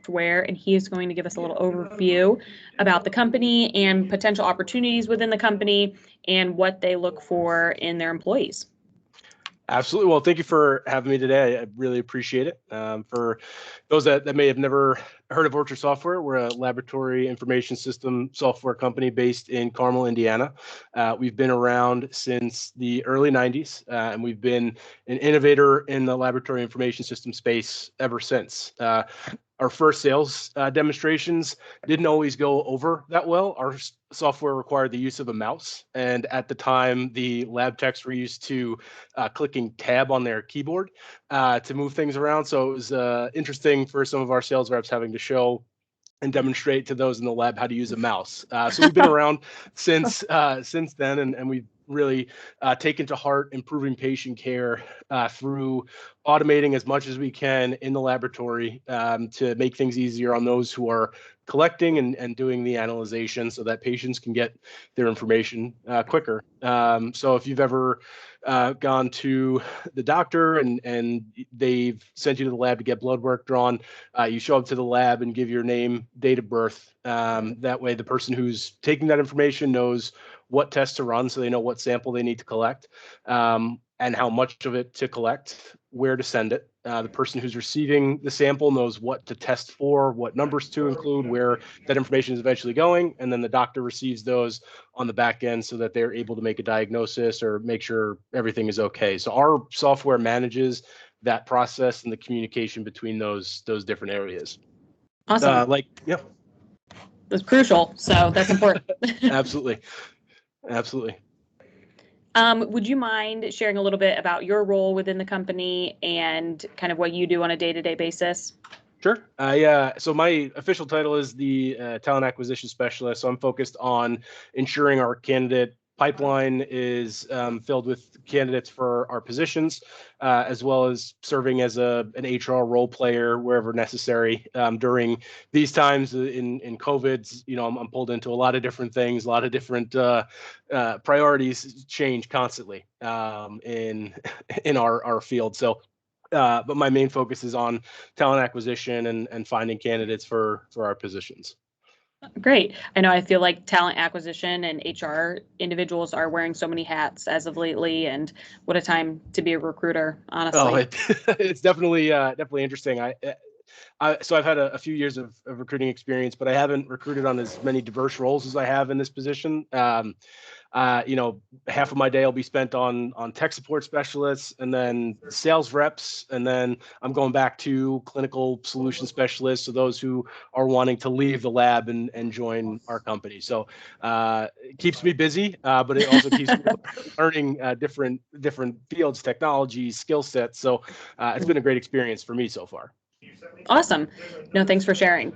software, and he is going to give us a little overview about the company and potential opportunities within the company and what they look for in their employees. Absolutely. Well, thank you for having me today. I really appreciate it. For those that may have never heard of Orchard Software, we're a laboratory information system software company based in Carmel, Indiana. We've been around since the early 90s, and we've been an innovator in the laboratory information system space ever since. Our first sales demonstrations didn't always go over that well. Our software required the use of a mouse, and at the time, the lab techs were used to clicking tab on their keyboard to move things around. So it was interesting for some of our sales reps having to show and demonstrate to those in the lab how to use a mouse. So we've been around since then, and we've really taken to heart improving patient care through automating as much as we can in the laboratory to make things easier on those who are collecting and doing the analyzation so that patients can get their information quicker. So if you've ever gone to the doctor and they've sent you to the lab to get blood work drawn, you show up to the lab and give your name, date of birth. That way the person who's taking that information knows what test to run, so they know what sample they need to collect, and how much of it to collect, where to send it. The person who's receiving the sample knows what to test for, what numbers to include, where that information is eventually going, and then the doctor receives those on the back end so that they're able to make a diagnosis or make sure everything is okay. So our software manages that process and the communication between those different areas. Awesome. Yeah. That's crucial. So that's important. Absolutely. Absolutely. Would you mind sharing a little bit about your role within the company and kind of what you do on a day-to-day basis? Sure. So my official title is the talent acquisition specialist. So I'm focused on ensuring our candidate pipeline is filled with candidates for our positions, as well as serving as an HR role player wherever necessary. During these times in COVID, I'm pulled into a lot of different things, a lot of different priorities change constantly in our field. So. But my main focus is on talent acquisition and finding candidates for our positions. Great. I know I feel like talent acquisition and HR individuals are wearing so many hats as of lately, and what a time to be a recruiter, honestly. Oh, it's definitely interesting. So I've had a few years of recruiting experience, but I haven't recruited on as many diverse roles as I have in this position. Half of my day will be spent on tech support specialists and then sales reps. And then I'm going back to clinical solution specialists. So those who are wanting to leave the lab and join our company. So it keeps me busy, but it also keeps me learning different fields, technologies, skill sets. So it's been a great experience for me so far. Awesome. No, thanks for sharing.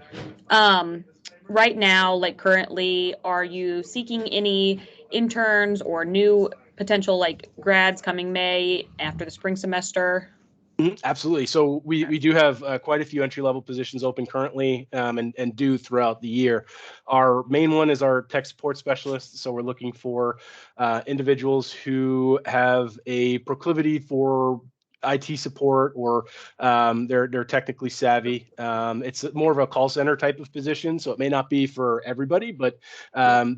Right now, like currently, are you seeking any interns or new potential grads coming May after the spring semester? Absolutely. So we do have quite a few entry-level positions open currently and do throughout the year. Our main one is our tech support specialist. So we're looking for individuals who have a proclivity for IT support or they're technically savvy. It's more of a call center type of position, so it may not be for everybody, but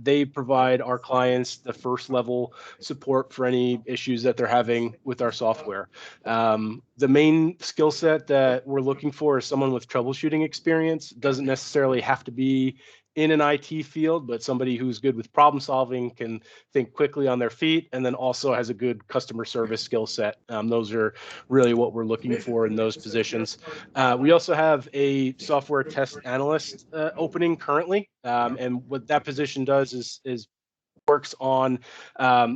they provide our clients the first level support for any issues that they're having with our software. The main skill set that we're looking for is someone with troubleshooting experience. Doesn't necessarily have to be in an IT field, but somebody who's good with problem solving, can think quickly on their feet, and then also has a good customer service skill set. Those are really what we're looking for in those positions. We also have a software test analyst opening currently, and what that position does is works on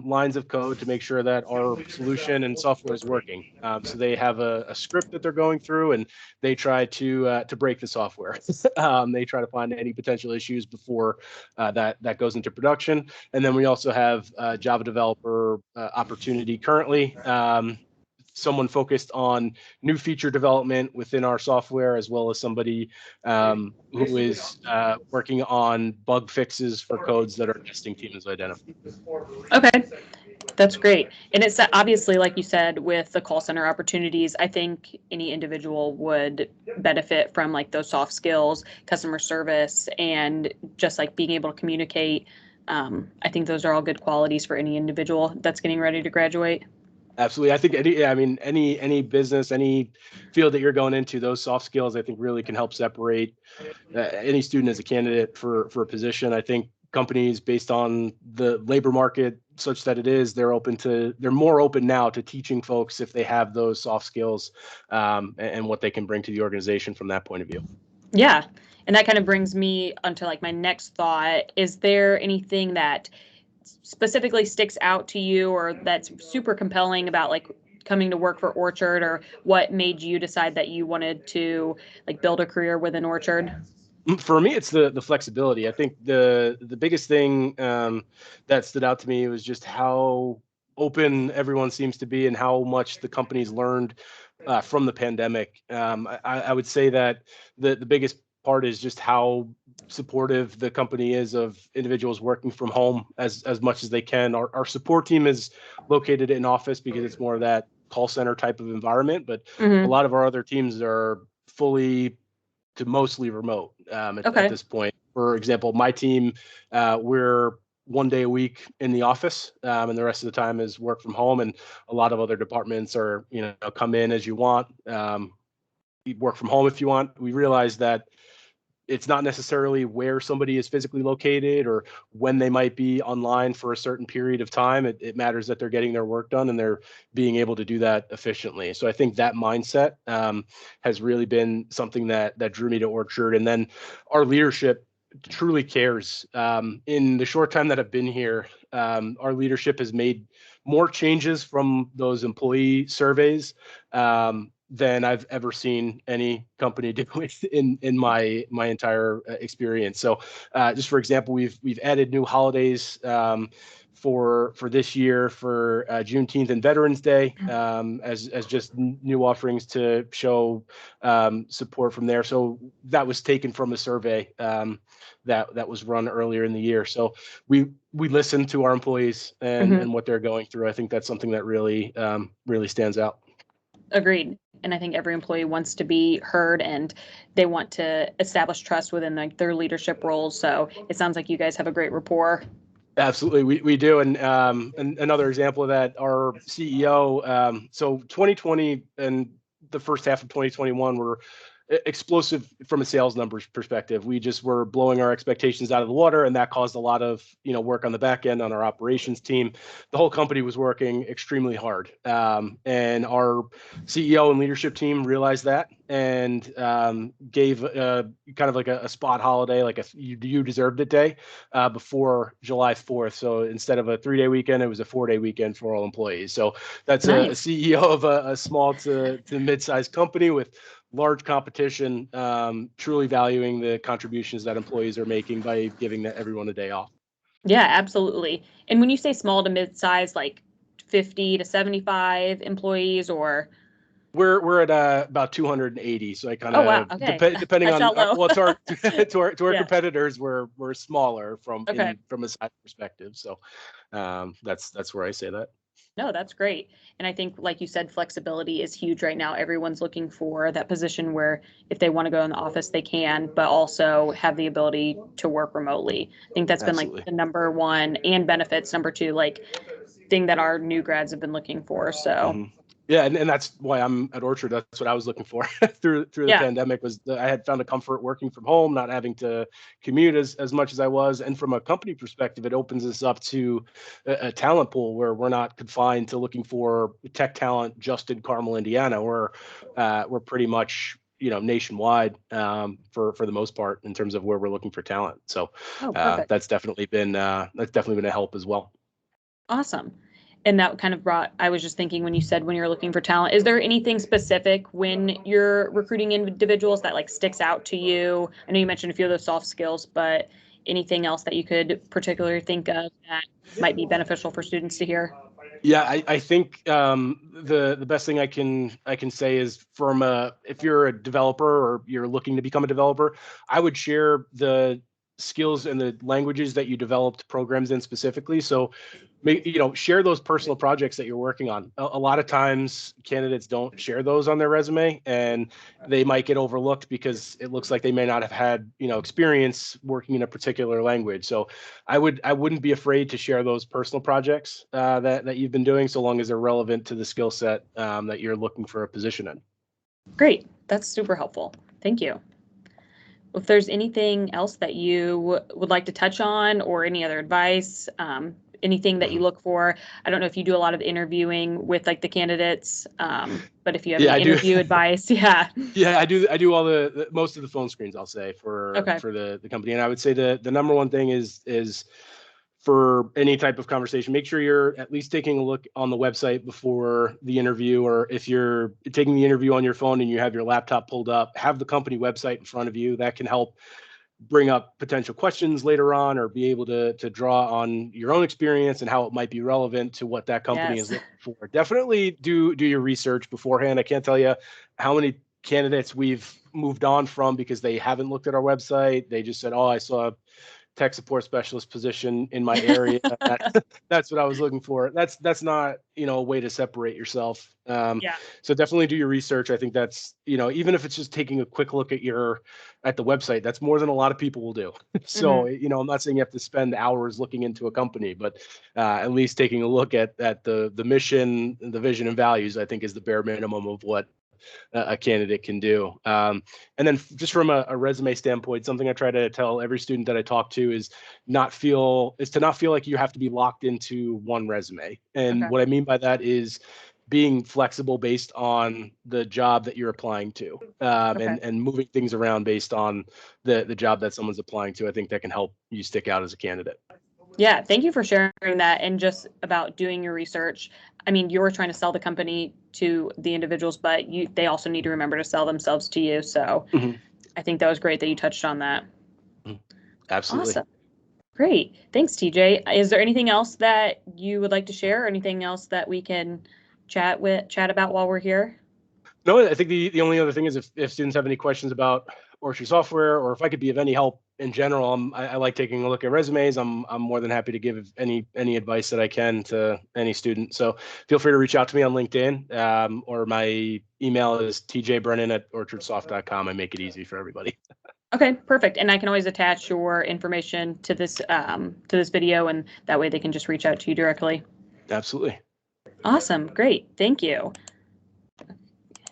lines of code to make sure that our solution and software is working. So they have a script that they're going through, and they try to break the software. They try to find any potential issues before that goes into production. And then we also have a Java developer opportunity currently. Someone focused on new feature development within our software, as well as somebody who is working on bug fixes for codes that our testing team has identified. Okay. That's great. And it's obviously, like you said, with the call center opportunities, I think any individual would benefit from like those soft skills, customer service, and just like being able to communicate. I think those are all good qualities for any individual that's getting ready to graduate. Absolutely. I think any business, any field that you're going into, those soft skills, I think really can help separate any student as a candidate for a position. I think companies, based on the labor market such that it is, they're more open now to teaching folks if they have those soft skills, and what they can bring to the organization from that point of view. Yeah. And that kind of brings me onto like my next thought. Is there anything that specifically sticks out to you or that's super compelling about like coming to work for Orchard, or what made you decide that you wanted to like build a career within Orchard? For me, it's the flexibility. I think the biggest thing that stood out to me was just how open everyone seems to be and how much the company's learned from the pandemic. I would say that the biggest part is just how supportive the company is of individuals working from home as much as they can. Our support team is located in office because it's more of that call center type of environment, but a Mm-hmm. lot of our other teams are fully to mostly remote at Okay. this point. For example, my team, we're 1 day a week in the office, and the rest of the time is work from home. And a lot of other departments are, come in as you want, you work from home if you want. We realize that it's not necessarily where somebody is physically located or when they might be online for a certain period of time. It matters that they're getting their work done and they're being able to do that efficiently. So I think that mindset has really been something that drew me to Orchard. And then our leadership truly cares. In the short time that I've been here, our leadership has made more changes from those employee surveys than I've ever seen any company do in my entire experience. So, just for example, we've added new holidays for this year for Juneteenth and Veterans Day as just new offerings to show support from there. So that was taken from a survey that was run earlier in the year. So we listen to our employees Mm-hmm. and what they're going through. I think that's something that really stands out. Agreed. And I think every employee wants to be heard and they want to establish trust within like their leadership roles. So it sounds like you guys have a great rapport. Absolutely, we do, and another example of that, our CEO. So 2020 and the first half of 2021 were explosive from a sales numbers perspective. We just were blowing our expectations out of the water, and that caused a lot of work on the back end on our operations team. The whole company was working extremely hard, and our CEO and leadership team realized that and gave kind of like a spot holiday, like you deserved it day before July 4th. So instead of a 3-day weekend, it was a 4-day weekend for all employees. So that's a Nice. CEO of a small to mid-sized company with large competition, truly valuing the contributions that employees are making by giving everyone a day off. Yeah, absolutely. And when you say small to mid-size, like 50 to 75 employees or We're at about 280, so I kind oh wow, of okay. depending I on shot low. well, to our Yeah. competitors, we're smaller Okay. from a size perspective. So that's where I say that. No, that's great. And I think, like you said, flexibility is huge right now. Everyone's looking for that position where if they want to go in the office, they can, but also have the ability to work remotely. I think that's been like Absolutely. the number one, and benefits number two, like thing that our new grads have been looking for. So Hmm. Yeah, and that's why I'm at Orchard. That's what I was looking for through the yeah. pandemic was I had found a comfort working from home, not having to commute as much as I was. And from a company perspective, it opens us up to a talent pool where we're not confined to looking for tech talent just in Carmel, Indiana. We're pretty much nationwide for the most part in terms of where we're looking for talent. So Oh, perfect. that's definitely been a help as well. Awesome. And that kind of brought, I was just thinking when you said when you're looking for talent, is there anything specific when you're recruiting individuals that like sticks out to you? I know you mentioned a few of those soft skills, but anything else that you could particularly think of that might be beneficial for students to hear? Yeah, I think the best thing I can say is if you're a developer or you're looking to become a developer, I would share the skills and the languages that you developed programs in specifically. So, share those personal projects that you're working on. A lot of times candidates don't share those on their resume, and they might get overlooked because it looks like they may not have had, experience working in a particular language. So I wouldn't be afraid to share those personal projects that you've been doing, so long as they're relevant to the skill set that you're looking for a position in. Great. That's super helpful. Thank you. If there's anything else that you would like to touch on, or any other advice, anything that you look for. I don't know if you do a lot of interviewing with like the candidates, but if you have any interview advice, Yeah, I do all the most of the phone screens, I'll say, for the company. And I would say the number one thing is for any type of conversation, make sure you're at least taking a look on the website before the interview, or if you're taking the interview on your phone and you have your laptop pulled up, have the company website in front of you. That can help bring up potential questions later on, or be able to draw on your own experience and how it might be relevant to what that company is looking for. Definitely do your research beforehand. I can't tell you how many candidates we've moved on from because they haven't looked at our website. They just said, oh, I saw a tech support specialist position in my area. That's what I was looking for. That's not, a way to separate yourself. So definitely do your research. I think that's, even if it's just taking a quick look at the website, that's more than a lot of people will do. So, I'm not saying you have to spend hours looking into a company, but at least taking a look at the mission, the vision and values, I think is the bare minimum of what a candidate can do. And then just from a resume standpoint, something I try to tell every student that I talk to is to not feel like you have to be locked into one resume. And what I mean by that is being flexible based on the job that you're applying to, and moving things around based on the job that someone's applying to. I think that can help you stick out as a candidate. Yeah, thank you for sharing that. And just about doing your research. I mean, you're trying to sell the company to the individuals, but they also need to remember to sell themselves to you. So I think that was great that you touched on that. Absolutely. Awesome. Great. Thanks, TJ. Is there anything else that you would like to share, or anything else that we can chat about while we're here? No, I think the only other thing is if students have any questions about Orchard software, or if I could be of any help in general, I like taking a look at resumes. I'm more than happy to give any advice that I can to any student. So feel free to reach out to me on LinkedIn, or my email is tjbrennan@orchardsoft.com. I make it easy for everybody. Okay, perfect. And I can always attach your information to this video, and that way they can just reach out to you directly. Absolutely. Awesome. Great. Thank you.